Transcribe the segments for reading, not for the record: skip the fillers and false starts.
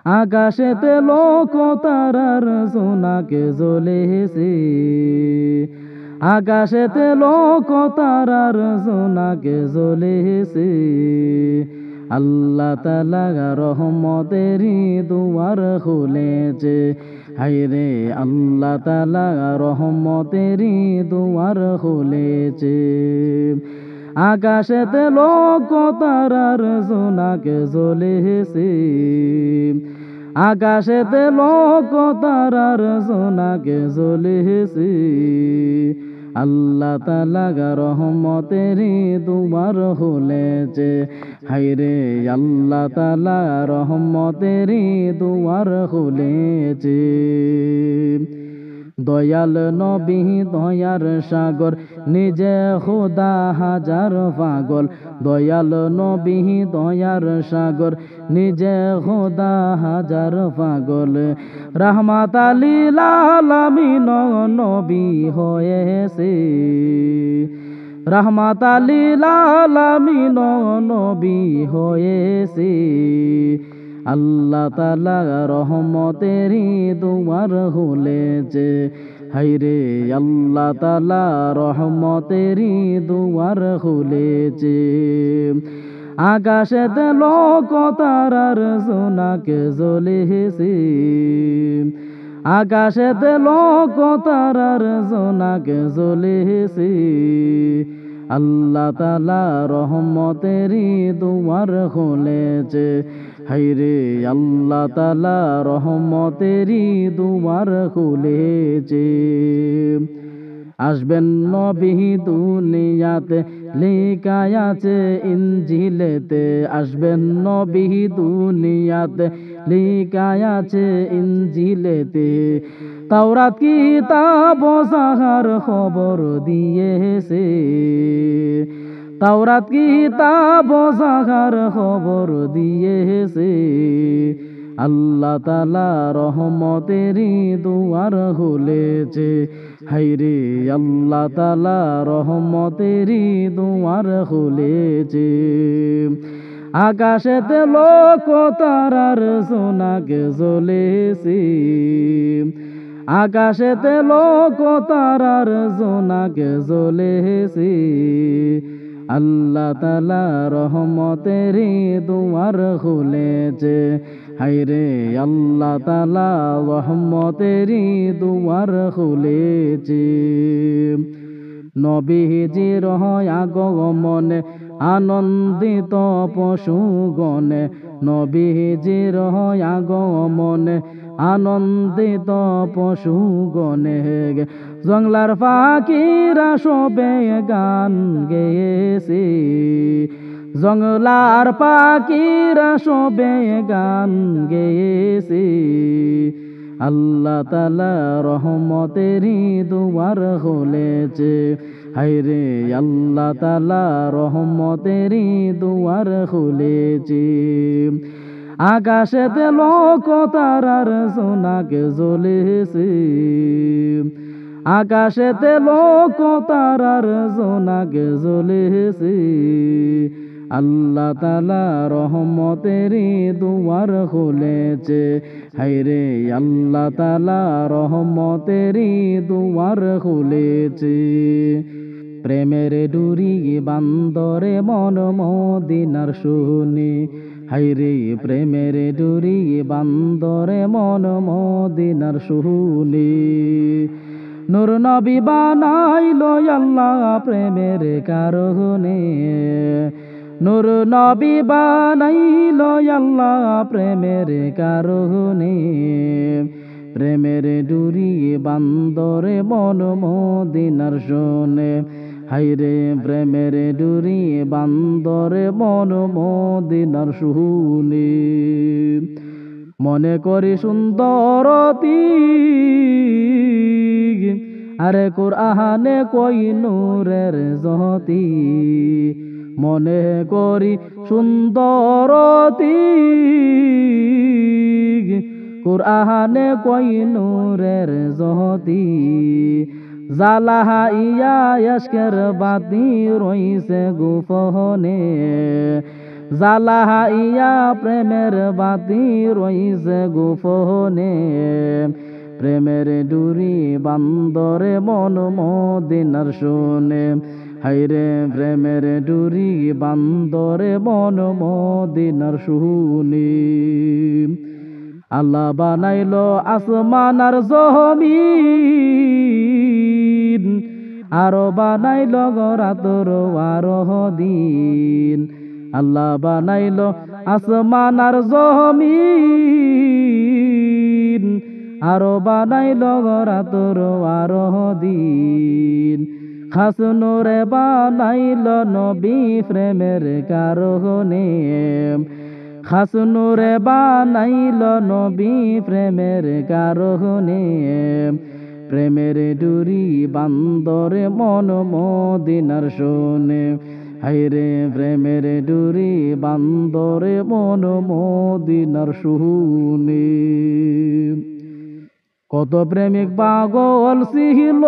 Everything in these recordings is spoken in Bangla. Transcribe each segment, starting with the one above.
আকাশেতে লোক তারার জোনাকে জ্বলেছে, আকাশেতে লোক তারার জোনাকে জ্বলেছে। আল্লাহ তাআলা রহমতেরই দুয়ার খুলেছে, হায়রে আল্লাহ তাআলা রহমতেরই দুয়ার খুলেছে। আকাশেতে লোক তারার জোনাকে জ্বলেছে, আকাশেতে লোক তারার জোনাকে জ্বলেছে। আল্লাহ তাআলা রহমতেরই দুয়ার খুলেছে, হায়রে আল্লাহ তাআলা রহমতেরই দুয়ার খুলেছে। দয়াল নবী দয়ার সাগর, নিজে খোদা হাজার পাগল। দয়াল নবী দয়ার সাগর, নিজে খোদা হাজার পাগল। রাহমাত লিল আলামিন নবী হয়েছে, রাহমাত লিল আলামিন নবী হয়েছে। আল্লাহ তাআলা রহমতেরই দুয়ার খুলেছে, হায়রে আল্লাহ তাআলা রহমতেরই দুয়ার খুলেছে। আকাশেতে লোক তারার জোনাকে জ্বলেছে, আকাশেতে লোক তারার জোনাকে জ্বলেছে। আল্লাহ তাআলা রহমতেরই দুয়ার খুলেছে, হায়রে আল্লাহ তাআলা রহমতেরই দুয়ার খুলেছে। আসবেন নবী দুনিয়াতে, লেখা আছে ইনজিলেতে। আসবেন নবী দুনিয়াতে, লেখা আছে ইনজিলেতে। তাওরাত কিতাব যাহার খবর দিয়েছে, তাওরাত কিতাব যাহার খবর দিয়েছে। আল্লাহ তাআলা রহমতেরই দুয়ার খুলেছে, হায়রে আল্লাহ তাআলা রহমতেরই দুয়ার খুলেছে। আকাশেতে লোক তারার জোনাকে জ্বলেছে, আকাশেতে লোক তারার জোনাকে জ্বলেছে। আল্লাহ তাআলা রহমতেরই দুয়ার খুলেছে, হায়রে আল্লাহ তাআলা রহমতেরই দুয়ার খুলেছে। নবীজির আগমনে আনন্দিত পশুগণে, নবীজির আগমনে আনন্দিত পশুগণে। জংলার পাখিরা সবে গান গেয়েছে, জংলার পাখিরা সবে গান গেয়েছে। আল্লাহ তাআলা রহমতেরই দুয়ার খুলেছে, হায়রে আল্লাহ তাআলা রহমতেরই দুয়ার খুলেছে। আকাশেতে লোক তারার জোনাকে জ্বলেছে, আকাশেতে লোক তারার জোনাকে জ্বলেছে। আল্লাহ তাআলা রহমতেরই দুয়ার খুলেছে, হায়রে আল্লাহ তাআলা রহমতেরই দুয়ার খুলেছে। প্রেমের ডুরি বান্দরে মন মদিনার শুনি, হায়রে প্রেমের ডুরি বান্দরে মন মদিনার শুনি। নূর নবী বানাইলো আল্লাহ প্রেমের কারণে, নূর নবী বানাইলো আল্লাহ প্রেমের কারণে। প্রেমের ডুরি বান্দরে মন মদিনার শুনে, হায়রে প্রেমের ডুরি বান্দরে মন মদিনার শুনে। মনে করি সুন্দরতি আরে কুরআনে কই নূরের জ্যোতি। মনে করি সুন্দরতি কুরআনে কই নূরের জ্যোতি। জালাহা ইয়া ইশকের বাতি রইছে গোপনে, জ্বালাইয়া প্রেমের বাতি রইছে গোপনে প্রেমের ডুরি বান্দরে মন মদিনার শোনে হাইরে প্রেমের ডুরি বান্দরে মন মদিনার শুনি আল্লাহ বানাইলো আসমান আর জমিন আরো বানাইলো রাতর আরো দিন আল্লাহ বানাইলো আসমান আর জমিন আরো বানাইলো রাতর আরো দিন খাস নূরে বানাইলো নবী প্রেমের কারণে খাস নূরে বানাইলো নবী প্রেমের কারণে প্রেমের ডুরি বান্দরে মন মদিনার শোনে হাইরে প্রেমের ডুরি বান্দরে মন মদিনার শুনে কত প্রেমিক পাগল ছিল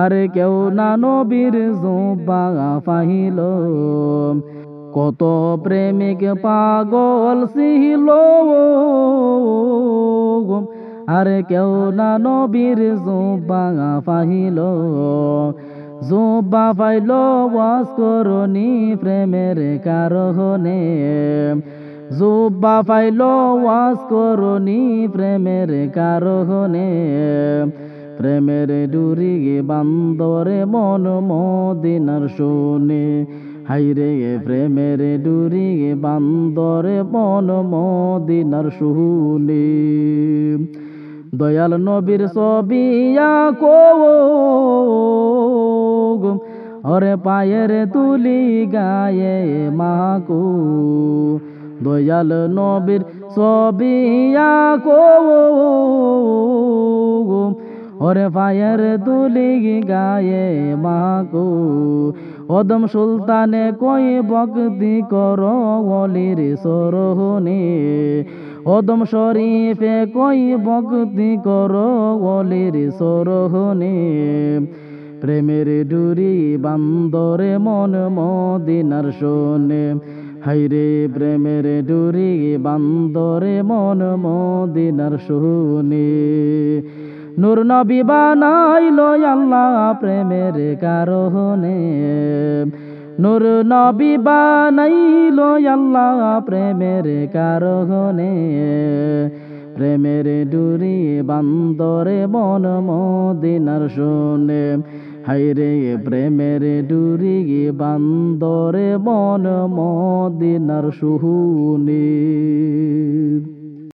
আরে কেউ না নবীর জোবা পাইল কত প্রেমিক পাগল ছিল আরে কেউ না নবীর জোবা পাইল জোবা পাইল ওয়াজ করনি প্রেমের কারণে জোবা পাইল ওয়াজ করনি প্রেমের কারণে প্রেমের ডুরি বান্দরে মন মদিনার শোনে হাইরে প্রেমের ডুরি বান্দরে মন মদিনার শুনে দয়াল নবীর ছবিয়া কো ওরে পায়ের তুলি গায়ে মাকু দয়াল নবীর ছবিয়া কো ওরে পায়ের তুলি গায়ে মাকু ওদম সুলতানে কই ভক্তি করো ওলির সরহনে ওদম শরীফে কই ভক্তি করো ওলির সরহনে প্রেমের ডুরি বান্দরে মন মদিনার শোনে হাইরে প্রেমের ডুরি বান্দরে মন মদিনার শোনে নূর নবী বানাইলো আল্লাহ প্রেমের কারণে নূর নবী বানাইলো আল্লাহ প্রেমের কারণে প্রেমের ডুরি বান্দরে মন মদিনার শোনে হাইরে প্রেমের ডুরি বান্দরে মন মদিনার শুনে